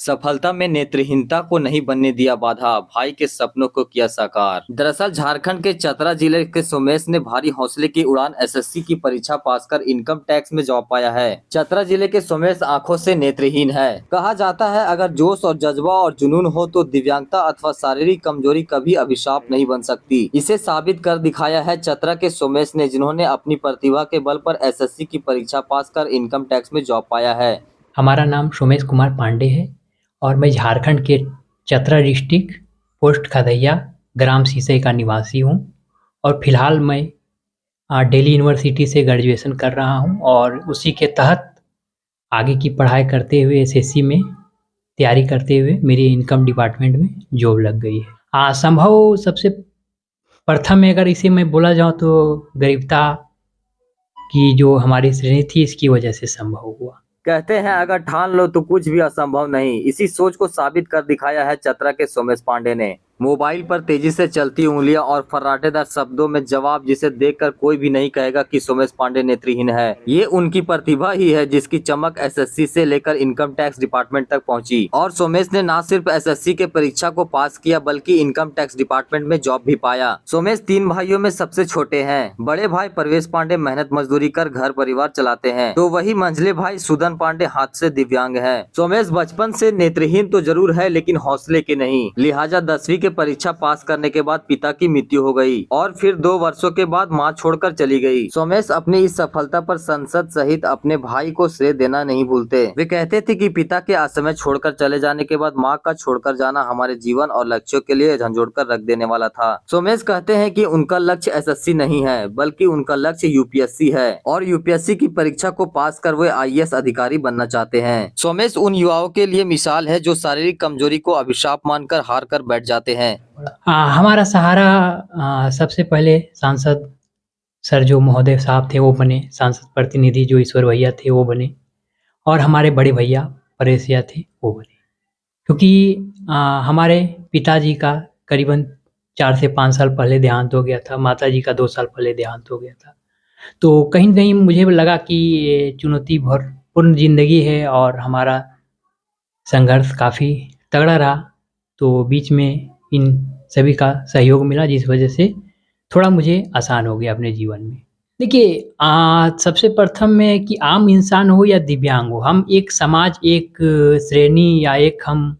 सफलता में नेत्रहीनता को नहीं बनने दिया बाधा, भाई के सपनों को किया साकार। दरअसल झारखंड के चतरा जिले के सोमेश ने भारी हौसले की उड़ान एसएससी की परीक्षा पास कर इनकम टैक्स में जॉब पाया है। चतरा जिले के सोमेश आंखों से नेत्रहीन है। कहा जाता है अगर जोश और जज्बा और जुनून हो तो दिव्यांगता अथवा शारीरिक कमजोरी कभी अभिशाप नहीं बन सकती। इसे साबित कर दिखाया है चतरा के सोमेश ने, जिन्होंने अपनी प्रतिभा के बल पर एसएससी की परीक्षा पास कर इनकम टैक्स में जॉब पाया है। हमारा नाम सोमेश कुमार पांडे है और मैं झारखंड के चतरा डिस्ट्रिक्ट पोस्ट खदैया ग्राम सीसई का निवासी हूँ और फिलहाल मैं दिल्ली यूनिवर्सिटी से ग्रेजुएशन कर रहा हूँ और उसी के तहत आगे की पढ़ाई करते हुए एसएससी में तैयारी करते हुए मेरी इनकम डिपार्टमेंट में जॉब लग गई है। संभव सबसे प्रथम में अगर इसे मैं बोला जाऊँ तो गरीबता की जो हमारी श्रेणी थी इसकी वजह से संभव हुआ। कहते हैं अगर ठान लो तो कुछ भी असंभव नहीं। इसी सोच को साबित कर दिखाया है चतरा के सोमेश पांडे ने। मोबाइल पर तेजी से चलती उंगलियां और फर्राटेदार शब्दों में जवाब, जिसे देखकर कोई भी नहीं कहेगा कि सोमेश पांडे नेत्रहीन है। ये उनकी प्रतिभा ही है जिसकी चमक एसएससी से लेकर इनकम टैक्स डिपार्टमेंट तक पहुंची। और सोमेश ने न सिर्फ एसएससी के परीक्षा को पास किया बल्कि इनकम टैक्स डिपार्टमेंट में जॉब भी पाया। सोमेश 3 भाइयों में सबसे छोटे हैं। बड़े भाई प्रवेश पांडे मेहनत मजदूरी कर घर परिवार चलाते हैं, तो वही मंझले भाई सुदन पांडे हाथ से दिव्यांग है। सोमेश बचपन से नेत्रहीन तो जरूर है लेकिन हौसले के नहीं। लिहाजा 10वीं के परीक्षा पास करने के बाद पिता की मृत्यु हो गई और फिर 2 वर्षों के बाद मां छोड़कर चली गई। सोमेश अपनी इस सफलता पर संसद सहित अपने भाई को श्रेय देना नहीं भूलते। वे कहते थे कि पिता के असमय छोड़कर चले जाने के बाद मां का छोड़कर जाना हमारे जीवन और लक्ष्यों के लिए झंझोड़ कर रख देने वाला था। सोमेश कहते हैं कि उनका लक्ष्य एसएससी नहीं है बल्कि उनका लक्ष्य यूपीएससी है और यूपीएससी की परीक्षा को पास कर वे आईएएस अधिकारी बनना चाहते हैं। सोमेश उन युवाओं के लिए मिसाल है जो शारीरिक कमजोरी को अभिशाप मानकर हार कर बैठ जाते हैं। हमारा सहारा सबसे पहले सांसद सर जो महोदय साहब थे वो बने, सांसद प्रतिनिधि जो ईश्वर भैया थे वो बने और हमारे बड़े भैया परेश भैया थे वो बने। क्योंकि हमारे पिताजी का करीबन 4 से 5 साल पहले देहांत हो गया था, माताजी का 2 साल पहले देहांत हो गया था। तो कहीं न कहीं मुझे लगा कि ये चुनौती भरपूर्ण ज़िंदगी है और हमारा संघर्ष काफ़ी तगड़ा रहा। तो बीच में इन सभी का सहयोग मिला जिस वजह से थोड़ा मुझे आसान हो गया अपने जीवन में। देखिए सबसे प्रथम में कि आम इंसान हो या दिव्यांग हो, हम एक समाज, एक श्रेणी या एक हम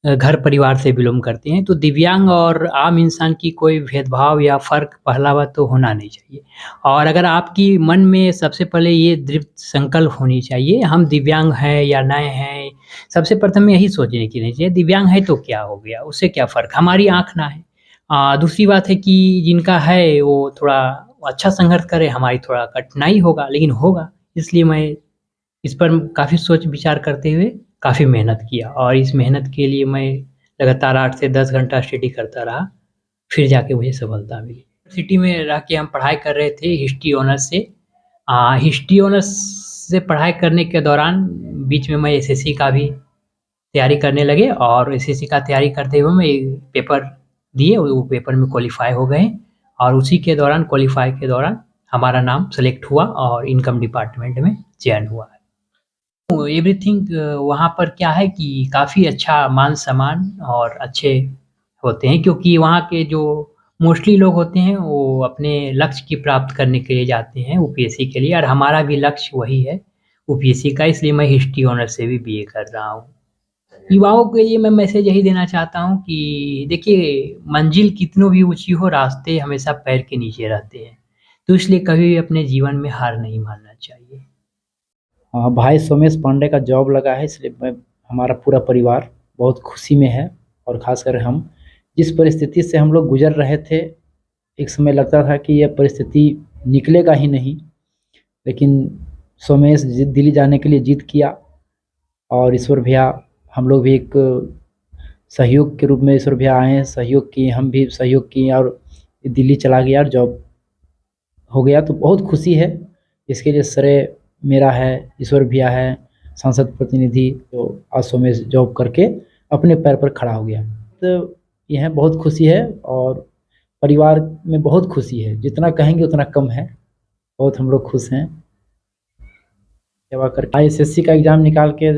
घर परिवार से बिलॉन्ग करते हैं, तो दिव्यांग और आम इंसान की कोई भेदभाव या फ़र्क पहला बात तो होना नहीं चाहिए। और अगर आपकी मन में सबसे पहले ये दृढ़ संकल्प होनी चाहिए, हम दिव्यांग हैं या नहीं हैं, सबसे प्रथम यही सोचने की नहीं चाहिए, दिव्यांग है तो क्या हो गया, उससे क्या फ़र्क, हमारी आँख ना है। दूसरी बात है कि जिनका है वो थोड़ा अच्छा संघर्ष करे, हमारी थोड़ा कठिनाई होगा लेकिन होगा। इसलिए मैं इस पर काफ़ी सोच विचार करते हुए काफ़ी मेहनत किया और इस मेहनत के लिए मैं लगातार 8 से 10 घंटा स्टडी करता रहा, फिर जाके मुझे सफलता मिली। सिटी में रह के हम पढ़ाई कर रहे थे हिस्ट्री ऑनर्स से। हिस्ट्री ऑनर्स से पढ़ाई करने के दौरान बीच में मैं एसएससी का भी तैयारी करने लगे और एसएससी का तैयारी करते हुए मैं पेपर दिए, वो पेपर में क्वालीफाई हो गए और उसी के दौरान क्वालीफाई के दौरान हमारा नाम सेलेक्ट हुआ और इनकम डिपार्टमेंट में चयन हुआ है। एवरीथिंग वहाँ पर क्या है कि काफ़ी अच्छा मान-सम्मान और अच्छे होते हैं क्योंकि वहाँ के जो मोस्टली लोग होते हैं वो अपने लक्ष्य की प्राप्त करने के लिए जाते हैं यूपीएससी के लिए और हमारा भी लक्ष्य वही है यूपीएससी का, इसलिए मैं हिस्ट्री ऑनर्स से भी बीए कर रहा हूँ। युवाओं के लिए मैं मैसेज यही देना चाहता हूँ कि देखिए मंजिल कितनी भी ऊँची हो, रास्ते हमेशा पैर के नीचे रहते हैं, तो इसलिए कभी भी अपने जीवन में हार नहीं मानना चाहिए। भाई सोमेश पांडे का जॉब लगा है, इसलिए हमारा पूरा परिवार बहुत खुशी में है और ख़ासकर हम जिस परिस्थिति से हम लोग गुजर रहे थे, एक समय लगता था कि यह परिस्थिति निकलेगा ही नहीं, लेकिन सोमेश दिल्ली जाने के लिए जिद किया और ईश्वर भैया, हम लोग भी एक सहयोग के रूप में ईश्वर भैया आए हैं, सहयोग किए, हम भी सहयोग किए और दिल्ली चला गया और जॉब हो गया, तो बहुत खुशी है। इसके लिए श्रेय मेरा है, ईश्वर भैया है, सांसद प्रतिनिधि, तो आज सोमेश जॉब करके अपने पैर पर खड़ा हो गया, तो यह बहुत खुशी है और परिवार में बहुत खुशी है, जितना कहेंगे उतना कम है, बहुत हम लोग खुश हैं। सेवा करके आईएसएससी का एग्ज़ाम निकाल के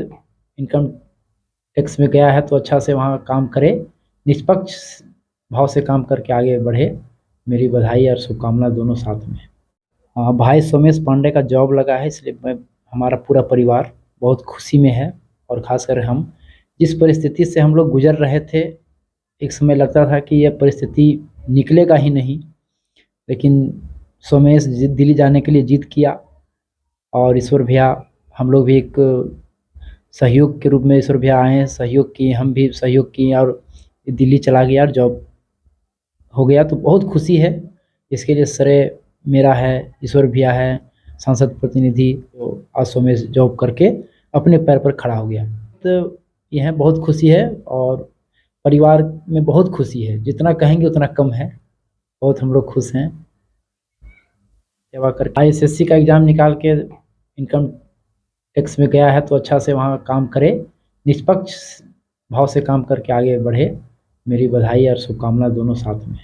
इनकम टैक्स में गया है तो अच्छा से वहाँ काम करे, निष्पक्ष भाव से काम करके आगे बढ़े। मेरी बधाई और शुभकामना दोनों साथ में। भाई सोमेश पांडे का जॉब लगा है, इसलिए हमारा पूरा परिवार बहुत खुशी में है। और ख़ासकर हम जिस परिस्थिति से हम लोग गुजर रहे थे, एक समय लगता था कि यह परिस्थिति निकलेगा ही नहीं, लेकिन सोमेश दिल्ली जाने के लिए जिद किया और ईश्वर भैया, हम लोग भी एक सहयोग के रूप में ईश्वर भैया आए हैं, सहयोग किए, हम भी सहयोग किए और दिल्ली चला गया और जॉब हो गया। तो बहुत खुशी है, इसके लिए श्रेय मेरा है, ईश्वर भैया है, सांसद प्रतिनिधि। तो आज सोमेश जॉब करके अपने पैर पर खड़ा हो गया, तो यह बहुत खुशी है और परिवार में बहुत खुशी है। जितना कहेंगे उतना कम है, बहुत हम लोग खुश हैं। सेवा कर ISSC का एग्ज़ाम निकाल के इनकम टैक्स में गया है तो अच्छा से वहाँ काम करे, निष्पक्ष भाव से काम करके आगे बढ़े। मेरी बधाई और शुभकामना दोनों साथ में।